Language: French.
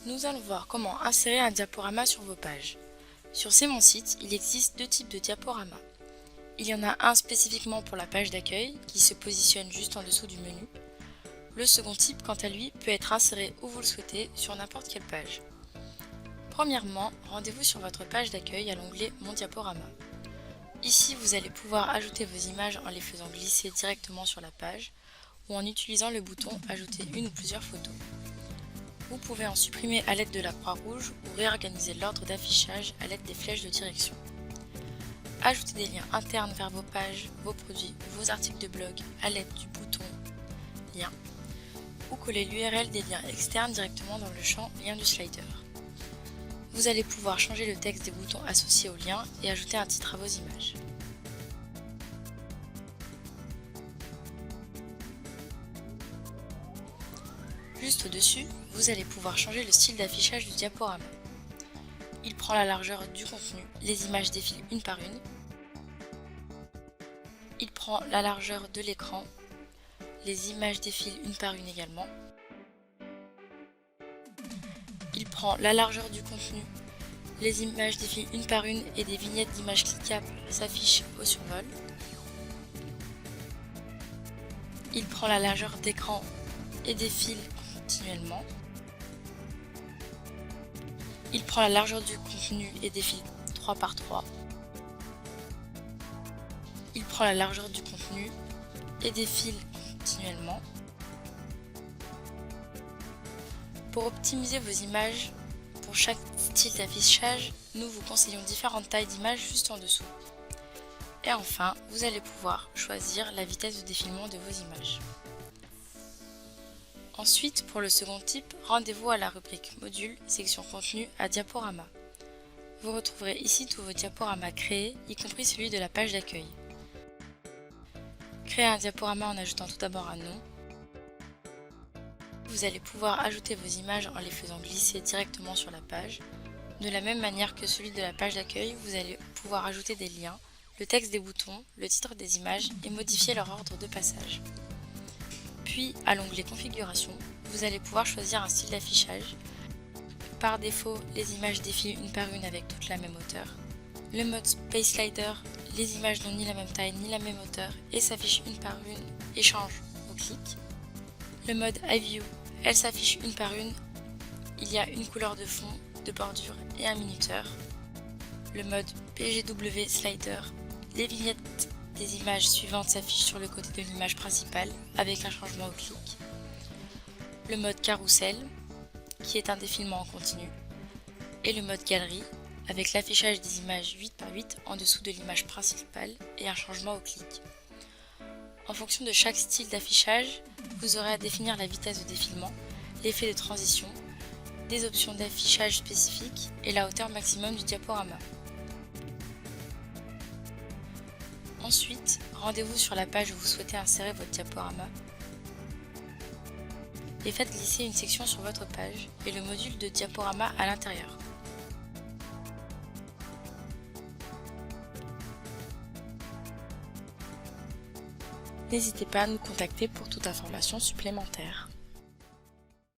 Nous allons voir comment insérer un diaporama sur vos pages. Sur C'est mon site, il existe deux types de diaporamas. Il y en a un spécifiquement pour la page d'accueil qui se positionne juste en dessous du menu. Le second type, quant à lui, peut être inséré où vous le souhaitez sur n'importe quelle page. Premièrement, rendez-vous sur votre page d'accueil à l'onglet Mon diaporama. Ici, vous allez pouvoir ajouter vos images en les faisant glisser directement sur la page ou en utilisant le bouton Ajouter une ou plusieurs photos. Vous pouvez en supprimer à l'aide de la croix rouge ou réorganiser l'ordre d'affichage à l'aide des flèches de direction. Ajoutez des liens internes vers vos pages, vos produits ou vos articles de blog à l'aide du bouton Liens ou coller l'URL des liens externes directement dans le champ Lien du slider. Vous allez pouvoir changer le texte des boutons associés aux liens et ajouter un titre à vos images. Juste au-dessus, vous allez pouvoir changer le style d'affichage du diaporama. Il prend la largeur du contenu, les images défilent une par une. Il prend la largeur de l'écran, les images défilent une par une également. Il prend la largeur du contenu, les images défilent une par une et des vignettes d'images cliquables s'affichent au survol. Il prend la largeur d'écran et défile continuellement. Il prend la largeur du contenu et défile 3 par 3. Il prend la largeur du contenu et défile continuellement. Pour optimiser vos images, pour chaque style d'affichage, nous vous conseillons différentes tailles d'images juste en dessous. Et enfin, vous allez pouvoir choisir la vitesse de défilement de vos images. Ensuite, pour le second type, rendez-vous à la rubrique Modules, section Contenu à Diaporama. Vous retrouverez ici tous vos diaporamas créés, y compris celui de la page d'accueil. Créez un diaporama en ajoutant tout d'abord un nom. Vous allez pouvoir ajouter vos images en les faisant glisser directement sur la page. De la même manière que celui de la page d'accueil, vous allez pouvoir ajouter des liens, le texte des boutons, le titre des images et modifier leur ordre de passage. Puis, à l'onglet Configuration, vous allez pouvoir choisir un style d'affichage. Par défaut, les images défilent une par une avec toute la même hauteur. Le mode Space Slider, les images n'ont ni la même taille ni la même hauteur et s'affichent une par une et changent au clic. Le mode High View, elles s'affichent une par une. Il y a une couleur de fond, de bordure et un minuteur. Le mode PGW Slider, les vignettes des images suivantes s'affichent sur le côté de l'image principale avec un changement au clic. Le mode Carousel, qui est un défilement en continu. Et le mode Galerie, avec l'affichage des images 8 par 8 en dessous de l'image principale et un changement au clic. En fonction de chaque style d'affichage, vous aurez à définir la vitesse de défilement, l'effet de transition, des options d'affichage spécifiques et la hauteur maximum du diaporama. Ensuite, rendez-vous sur la page où vous souhaitez insérer votre diaporama et faites glisser une section sur votre page et le module de diaporama à l'intérieur. N'hésitez pas à nous contacter pour toute information supplémentaire.